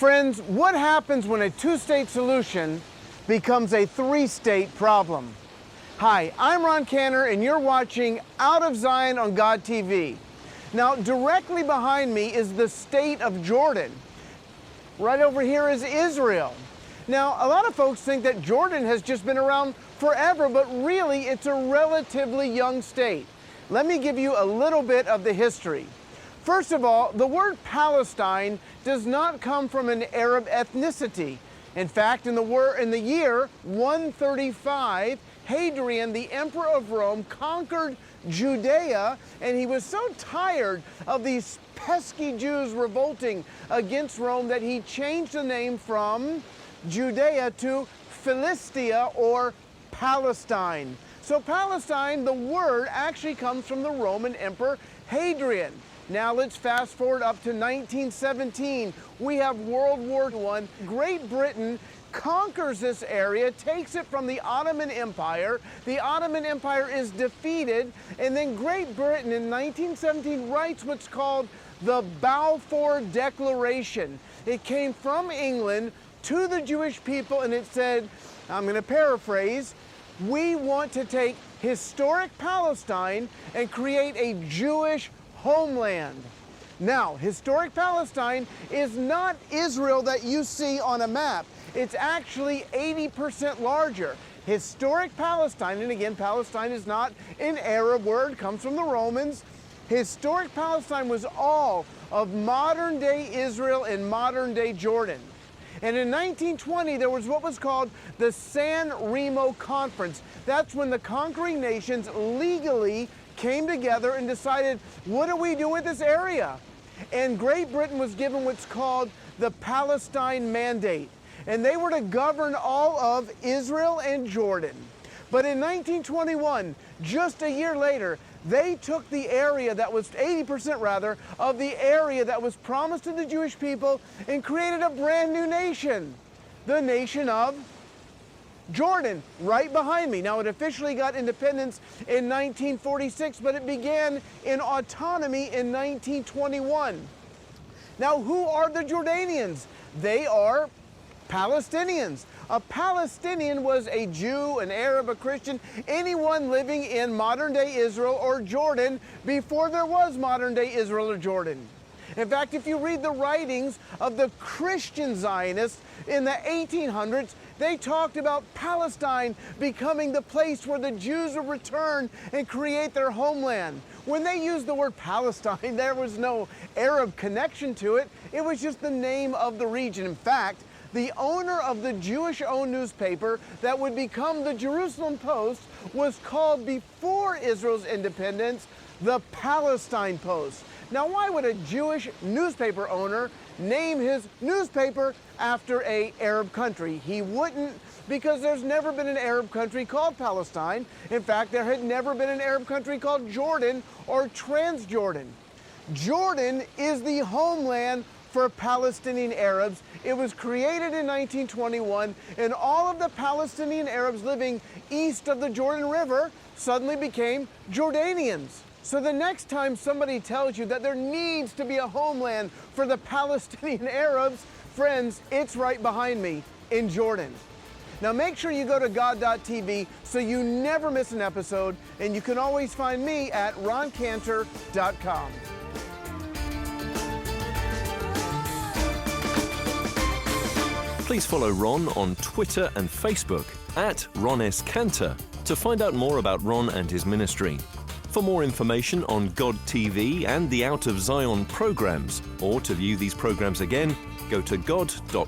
Friends, what happens when a two-state solution becomes a three-state problem? Hi, I'm Ron Cantor, and you're watching Out of Zion on God TV. Now, directly behind me is the state of Jordan. Right over here is Israel. Now, a lot of folks think that Jordan has just been around forever, but really it's a relatively young state. Let me give you a little bit of the history. First of all, the word Palestine does not come from an Arab ethnicity. In fact, in the year 135, Hadrian, the emperor of Rome, conquered Judea, and he was so tired of these pesky Jews revolting against Rome that he changed the name from Judea to Philistia, or Palestine. So Palestine, the word, actually comes from the Roman Emperor Hadrian. Now let's fast forward up to 1917. We have World War I. Great Britain conquers this area, takes it from the Ottoman Empire. The Ottoman Empire is defeated, and then Great Britain in 1917 writes what's called the Balfour Declaration. It came from England to the Jewish people, and it said, I'm going to paraphrase, we want to take historic Palestine and create a Jewish homeland. Now, historic Palestine is not Israel that you see on a map. It's actually 80% larger. Historic Palestine, and again, Palestine is not an Arab word, it comes from the Romans. Historic Palestine was all of modern-day Israel and modern-day Jordan. And in 1920, there was what was called the San Remo Conference. That's when the conquering nations legally came together and decided, what do we do with this area? And Great Britain was given what's called the Palestine Mandate. And they were to govern all of Israel and Jordan. But in 1921, just a year later, they took the area that was 80% rather of the area that was promised to the Jewish people and created a brand new nation, the nation of Jordan, right behind me. Now, it officially got independence in 1946, but it began in autonomy in 1921. Now, who are the Jordanians? They are Palestinians. A Palestinian was a Jew, an Arab, a Christian, anyone living in modern-day Israel or Jordan before there was modern-day Israel or Jordan. In fact, if you read the writings of the Christian Zionists in the 1800s, they talked about Palestine becoming the place where the Jews would return and create their homeland. When they used the word Palestine, there was no Arab connection to it. It was just the name of the region. In fact, the owner of the Jewish-owned newspaper that would become the Jerusalem Post was called, before Israel's independence, the Palestine Post. Now, why would a Jewish newspaper owner name his newspaper after an Arab country? He wouldn't, because there's never been an Arab country called Palestine. In fact, there had never been an Arab country called Jordan or Transjordan. Jordan is the homeland for Palestinian Arabs. It was created in 1921, and all of the Palestinian Arabs living east of the Jordan River suddenly became Jordanians. So the next time somebody tells you that there needs to be a homeland for the Palestinian Arabs, friends, it's right behind me in Jordan. Now make sure you go to God.tv so you never miss an episode, and you can always find me at roncantor.com. Please follow Ron on Twitter and Facebook at Ron S. Cantor to find out more about Ron and his ministry. For more information on God TV and the Out of Zion programs, or to view these programs again, go to god.tv/Zion.